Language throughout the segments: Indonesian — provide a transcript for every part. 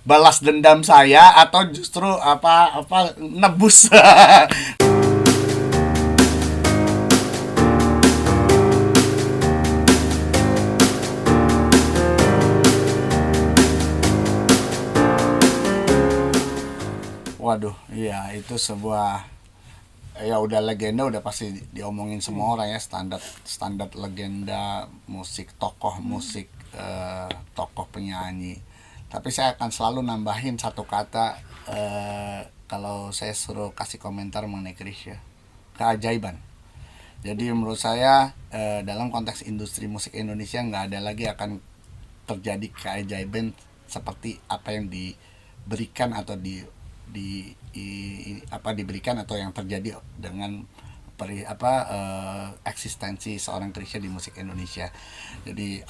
balas dendam saya atau justru apa nebus. Waduh, iya itu sebuah, ya udah legenda, udah pasti diomongin semua orang ya, standar standar legenda musik, tokoh musik, tokoh penyanyi. Tapi saya akan selalu nambahin satu kata, kalau saya suruh kasih komentar mengenai Chrisye, keajaiban. Jadi menurut saya, dalam konteks industri musik Indonesia nggak ada lagi akan terjadi keajaiban seperti apa yang diberikan atau diberikan atau yang terjadi dengan eksistensi seorang Chrisye di musik Indonesia. Jadi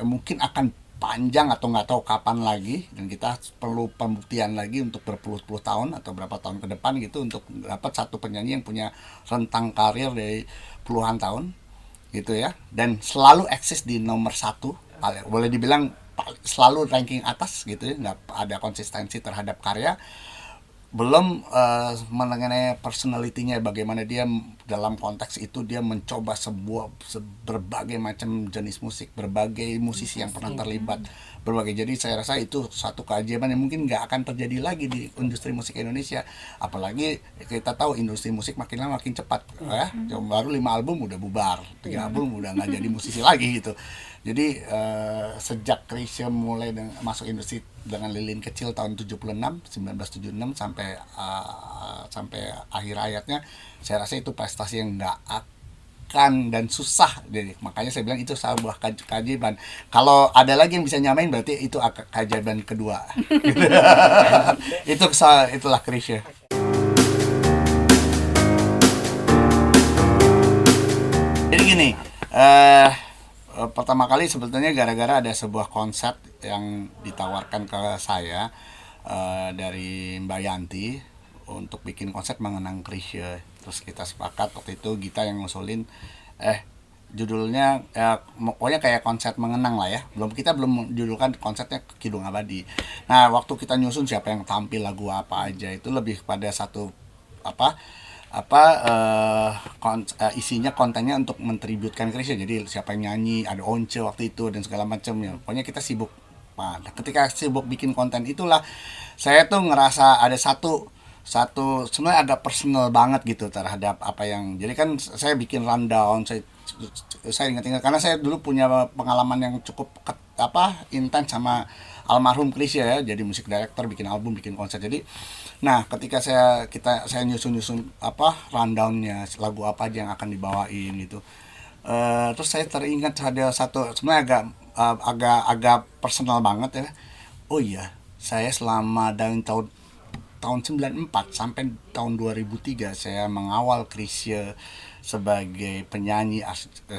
mungkin akan panjang atau nggak tahu kapan lagi, dan kita perlu pembuktian lagi untuk berpuluh-puluh tahun atau berapa tahun ke depan gitu untuk dapat satu penyanyi yang punya rentang karir dari puluhan tahun gitu ya, dan selalu eksis di nomor satu, boleh dibilang selalu ranking atas gitu ya, nggak ada konsistensi terhadap karya. Belum mengenai personalitinya, bagaimana dia dalam konteks itu dia mencoba berbagai macam jenis musik, berbagai musisi yang pernah terlibat berbagai. Jadi saya rasa itu satu keajaiban yang mungkin nggak akan terjadi lagi di industri musik Indonesia. Apalagi kita tahu industri musik makin lama makin cepat ya, baru 5 album udah bubar, 3 album udah nggak jadi musisi lagi gitu. Jadi sejak Chrisye mulai masuk industri dengan lilin kecil tahun 1976 sampai akhir hayatnya, saya rasa itu prestasi yang nggak akan dan susah. Jadi makanya saya bilang itu sebuah keajaiban. Kalau ada lagi yang bisa nyamain berarti itu keajaiban kedua. Itulah Chrisye. Jadi gini, pertama kali sebetulnya gara-gara ada sebuah konsep yang ditawarkan ke saya, dari Mbak Yanti untuk bikin konsep mengenang Chrisye. Terus kita sepakat waktu itu, Gita yang ngusulin, judulnya pokoknya kayak konsep mengenang lah ya. Kita belum judulkan konsepnya Kidung Abadi. Nah, waktu kita nyusun siapa yang tampil, lagu apa aja, itu lebih pada satu apa isinya, kontennya untuk mentributkan Chrisye. Jadi siapa yang nyanyi, ada Once waktu itu dan segala macamnya. Pokoknya kita sibuk. Nah, ketika sibuk bikin konten itulah saya tuh ngerasa ada satu sebenarnya agak personal banget gitu terhadap apa yang, jadi kan saya bikin rundown, saya ingat-ingat karena saya dulu punya pengalaman yang cukup intens sama almarhum Chrisye ya, jadi musik director, bikin album, bikin konser. Jadi nah, ketika saya nyusun rundownnya, lagu apa aja yang akan dibawain gitu, terus saya teringat ada satu sebenarnya agak personal banget ya. Oh iya, saya selama dari tahun 94 sampai tahun 2003 saya mengawal Chrisye sebagai penyanyi,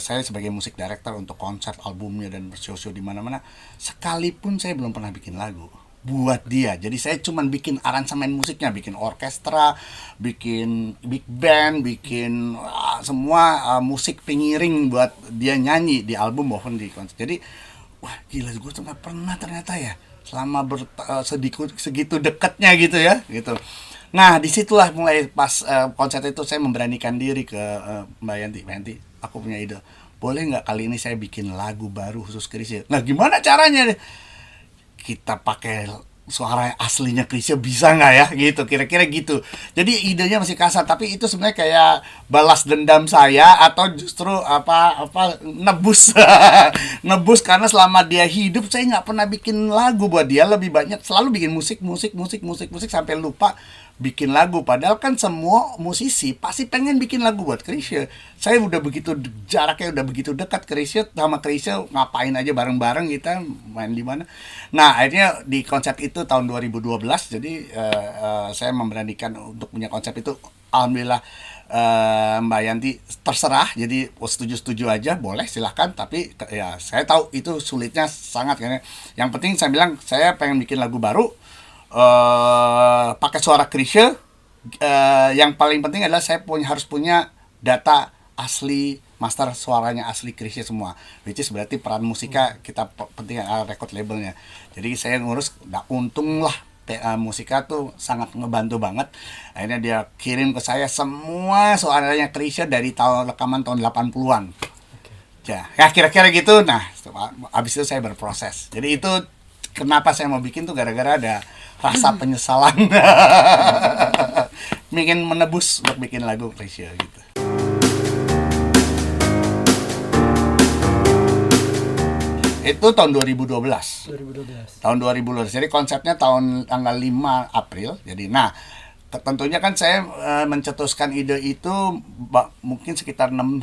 saya sebagai musik director untuk konser albumnya dan bershow-show di mana-mana. Sekalipun saya belum pernah bikin lagu buat dia. Jadi saya cuman bikin aransemen musiknya, bikin orkestra, bikin big band, bikin semua musik pengiring buat dia nyanyi di album maupun di konser. Jadi wah gila, gue tuh nggak pernah ternyata ya selama segitu dekatnya gitu ya gitu. Nah disitulah mulai pas konser itu saya memberanikan diri ke Mbak Yanti, aku punya ide, boleh nggak kali ini saya bikin lagu baru khusus Chrisye. Nah gimana caranya? Kita pakai suara aslinya Chrisye bisa nggak ya gitu, kira-kira gitu. Jadi idenya masih kasar, tapi itu sebenarnya kayak balas dendam saya atau justru nebus nebus, karena selama dia hidup saya nggak pernah bikin lagu buat dia, lebih banyak selalu bikin musik sampai lupa bikin lagu. Padahal kan semua musisi pasti pengen bikin lagu buat Chrisye. Saya udah begitu jaraknya, udah begitu dekat Chrisye, sama Chrisye ngapain aja bareng-bareng, kita main di mana. Nah akhirnya di konsep itu tahun 2012, jadi saya memberanikan untuk punya konsep itu. Alhamdulillah Mbak Yanti terserah, jadi setuju aja, boleh silahkan. Tapi ya saya tahu itu sulitnya sangat, karena yang penting saya bilang saya pengen bikin lagu baru, pakai suara Chrisye. Yang paling penting adalah saya harus punya data asli master suaranya asli Krisya semua, which is berarti peran musika kita penting record labelnya. Jadi saya ngurus, untung lah Musika tuh sangat ngebantu banget. Akhirnya dia kirim ke saya semua suaranya Krisya dari rekaman tahun 80-an. Ya kira-kira gitu. Nah, abis itu saya berproses. Jadi itu kenapa saya mau bikin tuh gara-gara ada rasa penyesalan. Ingin menebus untuk bikin lagu Krisya gitu. Itu tahun 2012. Tahun 2012. Jadi konsepnya tanggal 5 April. Jadi tentunya kan saya mencetuskan ide itu mungkin sekitar 6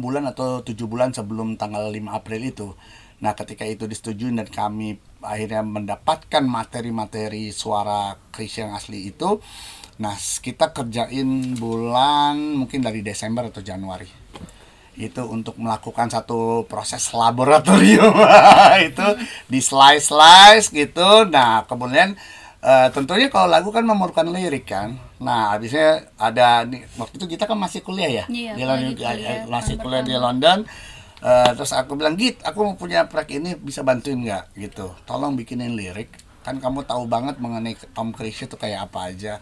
bulan atau 7 bulan sebelum tanggal 5 April itu. Nah, ketika itu disetujui dan kami akhirnya mendapatkan materi-materi suara Krisya yang asli itu, nah kita kerjain bulan mungkin dari Desember atau Januari. Itu untuk melakukan satu proses laboratorium itu di slice gitu. Nah, kemudian tentunya kalau lagu kan memerlukan lirik kan. Nah, habisnya ada waktu itu kita kan masih kuliah ya. Iya, di London, masih kuliah di London. Terus aku bilang, "Git, aku mau punya track ini, bisa bantuin nggak?" gitu. "Tolong bikinin lirik. Kan kamu tahu banget mengenai Om Krisya itu kayak apa aja."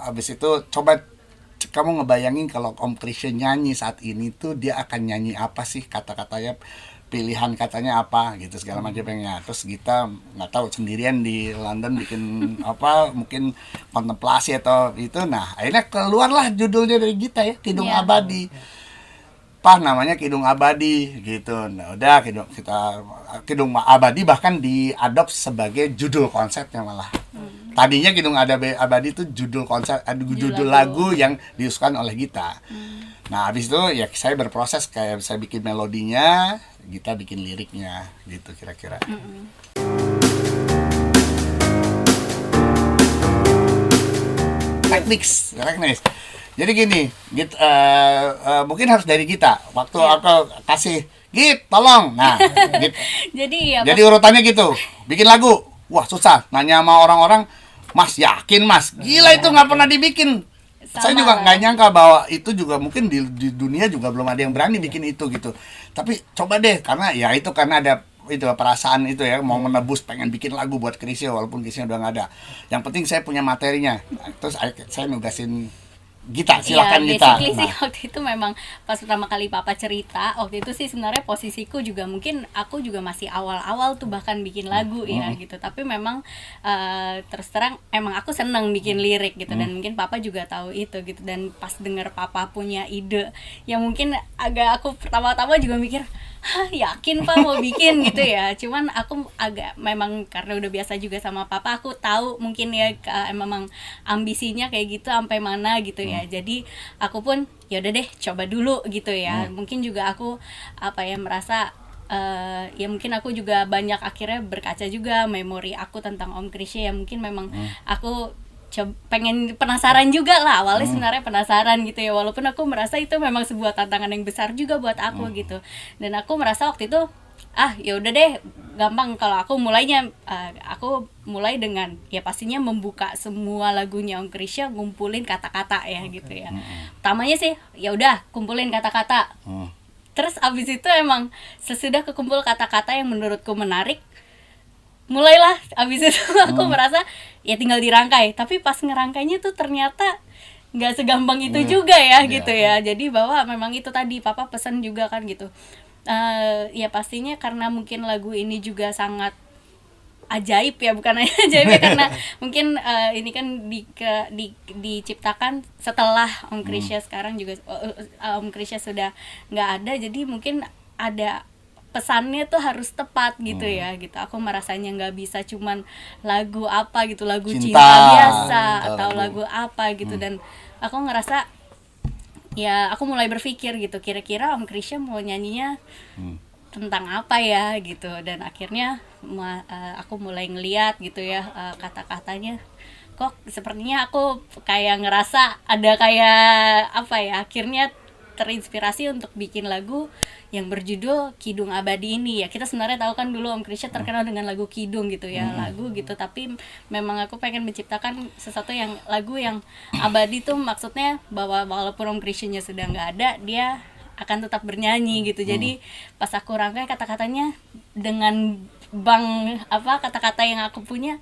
Habis itu coba kamu ngebayangin kalau Om Krisya nyanyi saat ini tuh dia akan nyanyi apa sih, kata-katanya, pilihan katanya apa gitu segala macamnya. Terus kita nggak tahu, sendirian di London bikin apa, mungkin kontemplasi atau itu. Nah, akhirnya keluarlah judulnya dari kita ya, Kidung Abadi. Namanya Kidung Abadi gitu. Nah, udah Kidung Abadi bahkan diadop sebagai judul konsepnya malah. Tadinya Kidung Abadi itu judul konsep, judul lagu yang diusulkan oleh Gita. Nah, habis itu ya saya berproses, kayak saya bikin melodinya, Gita bikin liriknya gitu kira-kira. Teknis. Jadi gini, mungkin harus dari Gita. Waktu aku kasih, "Git, tolong." Nah, Git. Jadi urutannya gitu. Bikin lagu. Wah, susah. Nanya sama orang-orang, "Mas, yakin Mas?" Gila, itu nggak pernah dibikin. Saya juga nggak nyangka bahwa itu juga mungkin di dunia juga belum ada yang berani bikin itu gitu. Tapi coba deh, karena ada itu perasaan itu ya, mau menebus, pengen bikin lagu buat Krisya walaupun Krisya udah nggak ada. Yang penting saya punya materinya. Terus saya nugasin Gita, silakan Gita. Basically sih waktu itu memang pas pertama kali Papa cerita, waktu itu sih sebenarnya posisiku juga mungkin aku juga masih awal-awal tuh bahkan bikin lagu ya gitu. Tapi memang terus terang emang aku seneng bikin lirik gitu, dan mungkin Papa juga tahu itu gitu. Dan pas denger Papa punya ide yang mungkin agak, aku pertama-tama juga mikir, yakin Pak mau bikin gitu ya. Cuman aku agak, memang karena udah biasa juga sama Papa, aku tahu mungkin ya memang ambisinya kayak gitu sampai mana gitu ya. Jadi aku pun ya udah deh, coba dulu gitu ya. Mungkin juga aku merasa ya mungkin aku juga banyak akhirnya berkaca juga memori aku tentang Om Krisya ya. Mungkin memang aku pengen, penasaran juga lah awalnya, sebenarnya penasaran gitu ya, walaupun aku merasa itu memang sebuah tantangan yang besar juga buat aku gitu. Dan aku merasa waktu itu ya udah deh, gampang kalau aku mulainya. Aku mulai dengan ya pastinya membuka semua lagunya Om Krisya, ngumpulin kata-kata ya gitu ya. Pertamanya sih ya udah kumpulin kata-kata. Terus abis itu emang sesudah kekumpul kata-kata yang menurutku menarik, mulailah abis itu aku merasa ya tinggal dirangkai. Tapi pas ngerangkainya tuh ternyata nggak segampang itu juga ya gitu ya. Jadi bahwa memang itu tadi Papa pesan juga kan gitu, ya pastinya karena mungkin lagu ini juga sangat ajaib ya, bukan hanya ajaib ya, karena mungkin ini kan diciptakan setelah Om Krisya sekarang juga, Om Krisya sudah nggak ada. Jadi mungkin ada pesannya tuh harus tepat gitu ya gitu. Aku merasanya nggak bisa cuman lagu apa gitu, lagu cinta biasa atau lagu apa gitu. Dan aku ngerasa ya aku mulai berpikir gitu, kira-kira Om Krisya mau nyanyinya tentang apa ya gitu. Dan akhirnya aku mulai ngeliat gitu ya, kata-katanya kok sepertinya aku kayak ngerasa ada kayak apa ya, akhirnya terinspirasi untuk bikin lagu yang berjudul Kidung Abadi ini ya. Kita sebenarnya tahu kan dulu Om Krisya terkenal dengan lagu kidung gitu ya, lagu gitu, tapi memang aku pengen menciptakan sesuatu yang lagu yang abadi tuh maksudnya bahwa walaupun Om Krisya-nya sudah nggak ada, dia akan tetap bernyanyi gitu. Jadi pas aku rangkai kata-katanya dengan kata-kata yang aku punya,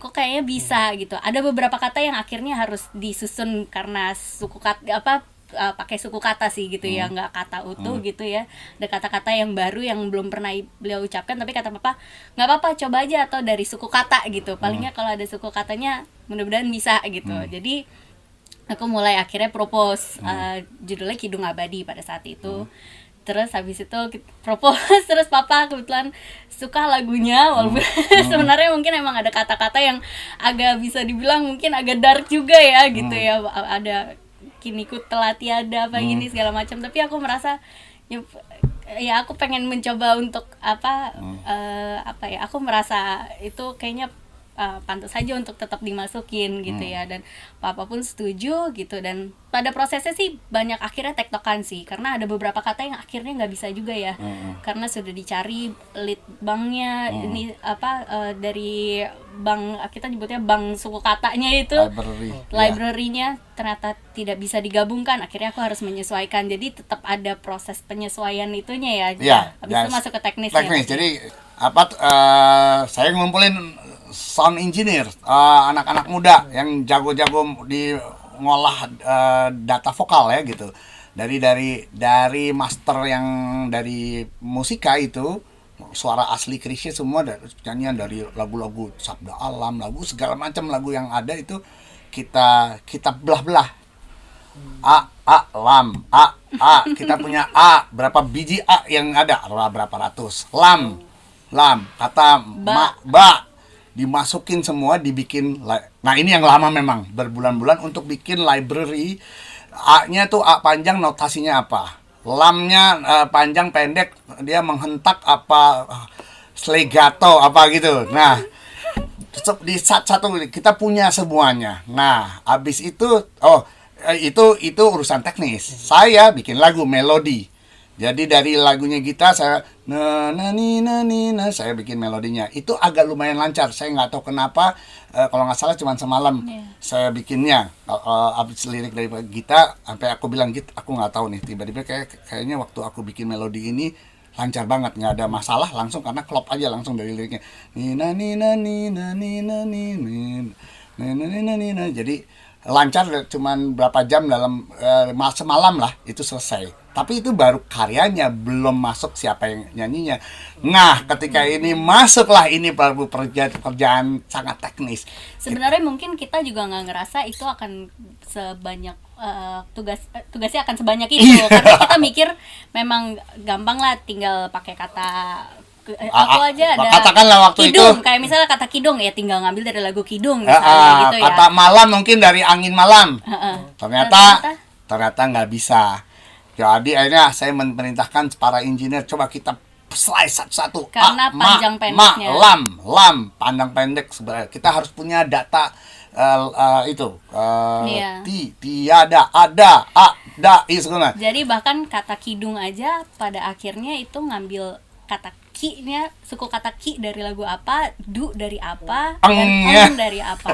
kok kayaknya bisa gitu. Ada beberapa kata yang akhirnya harus disusun karena suku kata pakai suku kata sih gitu ya, nggak kata utuh gitu ya. Ada kata-kata yang baru yang belum pernah beliau ucapkan, tapi kata papa nggak apa-apa, coba aja atau dari suku kata gitu. Palingnya kalau ada suku katanya mudah-mudahan bisa gitu. Jadi aku mulai akhirnya propose judulnya Kidung Abadi pada saat itu. Terus habis itu propose, terus papa kebetulan suka lagunya, walaupun sebenarnya mungkin emang ada kata-kata yang agak bisa dibilang mungkin agak dark juga ya gitu ya, ada kini ku telah tiada apa gini segala macam, tapi aku merasa ya aku pengen mencoba untuk aku merasa itu kayaknya pantas saja untuk tetap dimasukin gitu ya, dan papa pun setuju gitu. Dan pada prosesnya sih banyak akhirnya tektokan sih, karena ada beberapa kata yang akhirnya nggak bisa juga ya, karena sudah dicari lead banknya ini dari bank, kita nyebutnya bank suku katanya itu library-nya ternyata tidak bisa digabungkan, akhirnya aku harus menyesuaikan, jadi tetap ada proses penyesuaian itunya ya. Habis itu masuk ke teknis. Jadi saya ngumpulin sound engineer, anak-anak muda yang jago-jago di ngolah data vokal ya gitu. Dari master yang dari musika itu, suara asli Krisya semua, nyanyian dari lagu-lagu Sabda Alam, lagu segala macam lagu yang ada itu kita belah-belah. Lam, kita punya berapa biji yang ada, berapa ratus. Lam, kata ba dimasukin semua, dibikin. Nah ini yang lama memang berbulan-bulan untuk bikin library. A-nya tuh A panjang, notasinya apa, lamnya panjang pendek, dia menghentak apa, slegato apa gitu. Nah di satu kita punya semuanya. Nah habis itu itu urusan teknis. Saya bikin lagu melodi. Jadi dari lagunya Gita saya saya bikin melodinya. Itu agak lumayan lancar. Saya nggak tahu kenapa, kalau nggak salah cuma semalam saya bikinnya. Abis lirik dari Gita, sampai aku bilang, Git, aku nggak tahu nih, tiba-tiba kayaknya waktu aku bikin melodi ini lancar banget, nggak ada masalah, langsung karena klop aja langsung dari liriknya. Jadi lancar, cuman berapa jam, dalam semalam lah itu selesai. Tapi itu baru karyanya, belum masuk siapa yang nyanyinya. Nah ketika ini masuklah, ini baru pekerjaan sangat teknis. Sebenarnya mungkin kita juga nggak ngerasa itu akan sebanyak tugasnya akan sebanyak itu, karena kita mikir memang gampang lah, tinggal pakai kata aku aja ada katakanlah waktu kidung, itu kayak misalnya kata kidung ya tinggal ngambil dari lagu kidung misalnya gitu ya. Kata malam mungkin dari angin malam. Ternyata nggak bisa. Jadi akhirnya saya memerintahkan para engineer, coba kita slice satu-satu. Karena panjang pendeknya. Lam, panjang pendek. Sebenarnya kita harus punya data tiada, ada, segala. Jadi bahkan kata kidung aja pada akhirnya itu ngambil kata ki-nya, suku kata ki dari lagu apa, du dari apa, dan dari apa.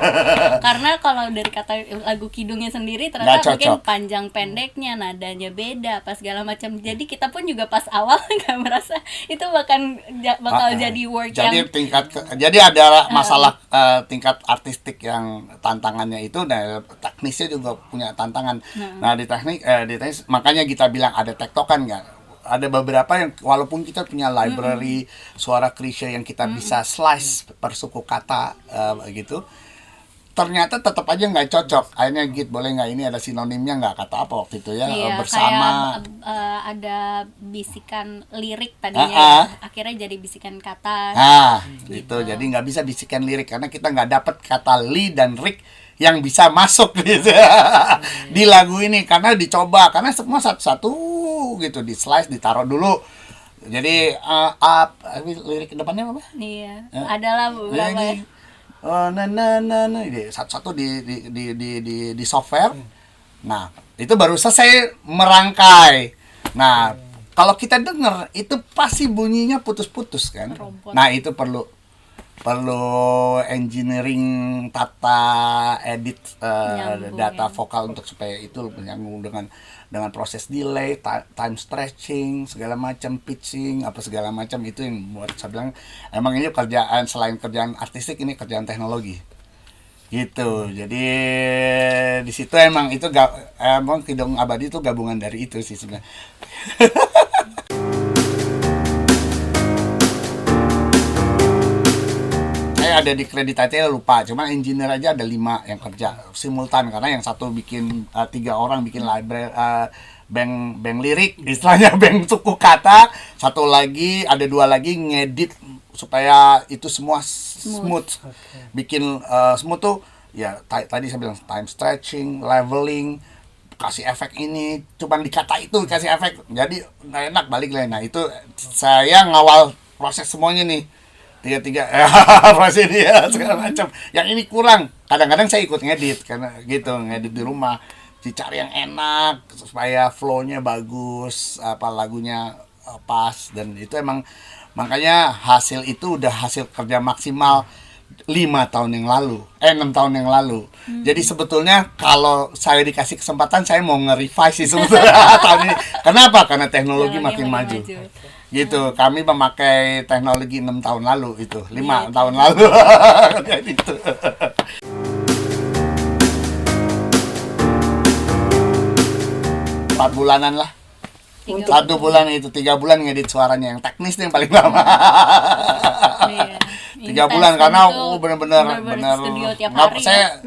Karena kalau dari kata lagu kidungnya sendiri ternyata mungkin panjang pendeknya, nadanya beda, pas segala macam. Jadi kita pun juga pas awal nggak merasa itu bakal jadi work jadi ada masalah tingkat artistik yang tantangannya itu, dan teknisnya juga punya tantangan. Nah di teknis makanya kita bilang ada tektokan nggak. Ada beberapa yang walaupun kita punya library suara Krisya yang kita bisa slice per suku kata gitu, ternyata tetap aja nggak cocok. Akhirnya Git, boleh nggak ini ada sinonimnya nggak, kata apa waktu itu ya, bersama kayak, ada bisikan lirik tadinya akhirnya jadi bisikan kata. gitu. Jadi nggak bisa bisikan lirik karena kita nggak dapet kata li dan rik yang bisa masuk gitu di lagu ini, karena dicoba, karena semua satu-satu gitu, di slice, ditaruh dulu. Jadi lirik depannya apa? Iya, adalah beberapa. Satu-satu di software, Nah, itu baru selesai merangkai. Nah, kalau kita denger itu pasti bunyinya putus-putus kan. Robot. Nah, itu perlu engineering tata edit Nyambung, data ya. vokal untuk supaya itu menyambung dengan proses delay, time stretching, segala macam pitching, apa segala macam itu yang buat saya bilang emang ini kerjaan selain kerjaan artistik ini kerjaan teknologi. Gitu. Jadi di situ emang itu emang Kidung Abadi itu gabungan dari itu sih sebenarnya. Saya ada di kredit aja lupa, cuma engineer aja ada 5 yang kerja simultan karena yang satu bikin 3 orang bikin library bank lirik istilahnya bank suku kata, satu lagi ada 2 lagi ngedit supaya itu semua smooth. Bikin smooth tuh ya tadi saya bilang time stretching, leveling, kasih efek ini, cuman dikata itu kasih efek jadi nggak enak balik lagi. Nah itu saya ngawal proses semuanya nih tiga proses dia segala macam. Yang ini kurang, kadang-kadang saya ikut ngedit karena gitu ngedit di rumah dicari yang enak supaya flow-nya bagus, apa lagunya pas, dan itu emang makanya hasil itu udah hasil kerja maksimal 5 tahun yang lalu, 6 tahun yang lalu. Jadi sebetulnya kalau saya dikasih kesempatan saya mau nge-revise sih sebetulnya tahun ini. Kenapa? Karena teknologi makin maju. Gitu, kami memakai teknologi 6 tahun lalu itu, 5 tahun lalu. Gitu. 4 bulanan lah. 1 bulan itu 3 bulan ngedit suaranya yang teknis yang paling lama. Iya. 3 bulan karena benar-benar studio tiap hari. Saya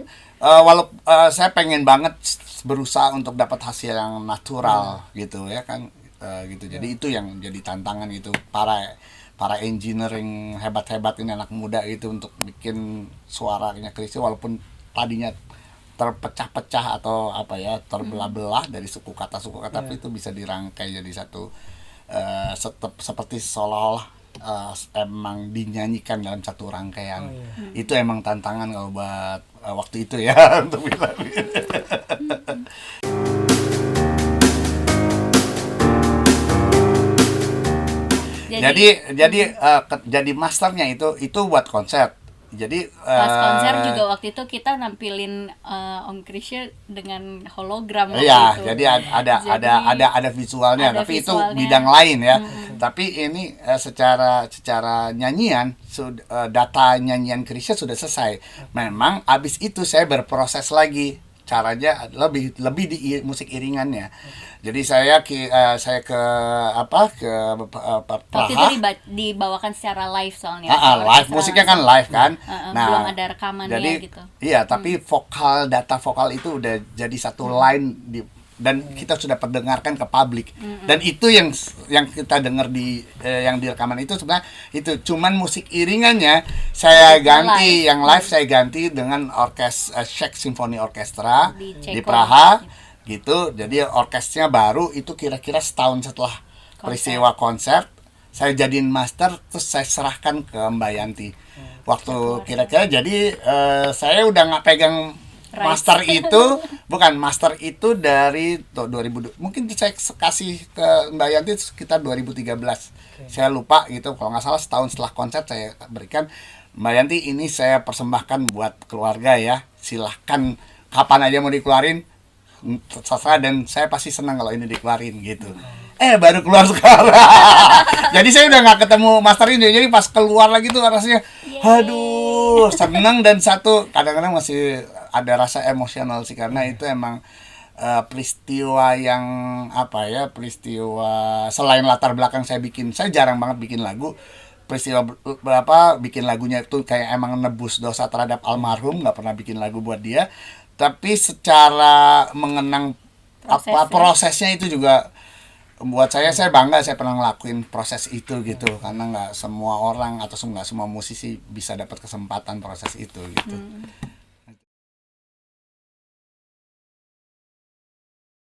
saya pengen banget berusaha untuk dapat hasil yang natural gitu ya kan. Gitu. Jadi itu yang jadi tantangan gitu para engineering hebat-hebat ini anak muda gitu untuk bikin suaranya Chrisye walaupun tadinya terpecah-pecah atau apa ya terbelah-belah dari suku kata tapi itu bisa dirangkai jadi satu seperti seolah-olah emang dinyanyikan dalam satu rangkaian. Itu emang tantangan kalau buat waktu itu ya untuk bilang. Jadi masternya itu buat konser. Jadi pas konser juga waktu itu kita nampilin Om Chrisye dengan hologram waktu iya, itu. jadi ada visualnya, tapi itu bidang lain ya. Tapi ini secara nyanyian data nyanyian Chrisye sudah selesai. Memang abis itu saya berproses lagi caranya lebih di musik iringannya. Jadi saya ke waktu itu dibawakan secara live soalnya. Live musiknya kan live kan. Belum ada rekamannya jadi, gitu. Iya, tapi data vokal itu udah jadi satu line dan kita sudah perdengarkan ke publik. Dan itu yang kita dengar yang di rekaman itu sebenarnya itu cuman musik iringannya saya ganti yang live saya ganti dengan Czech Symphony Orchestra di Praha gitu. Jadi orkestrnya baru itu kira-kira setahun setelah peristiwa konser saya jadiin master terus saya serahkan ke Mbak Yanti. Waktu kira-kira jadi saya udah nggak pegang master master itu dari 2000 mungkin saya kasih ke Mbak Yanti sekitar 2013. Saya lupa gitu kalau nggak salah setahun setelah konser saya berikan Mbak Yanti ini saya persembahkan buat keluarga ya, silahkan kapan aja mau dikeluarin terserah dan saya pasti senang kalau ini dikeluarin gitu. Baru keluar sekarang. Jadi saya udah nggak ketemu master ini. Jadi pas keluar lagi tuh rasanya, aduh, seneng dan satu kadang-kadang masih ada rasa emosional sih karena itu emang peristiwa yang peristiwa selain latar belakang saya jarang banget bikin lagu. Peristiwa bikin lagunya itu kayak emang nebus dosa terhadap almarhum, nggak pernah bikin lagu buat dia. Tapi secara mengenang prosesnya itu juga buat saya bangga saya pernah ngelakuin proses itu gitu karena nggak semua orang atau nggak semua musisi bisa dapat kesempatan proses itu gitu.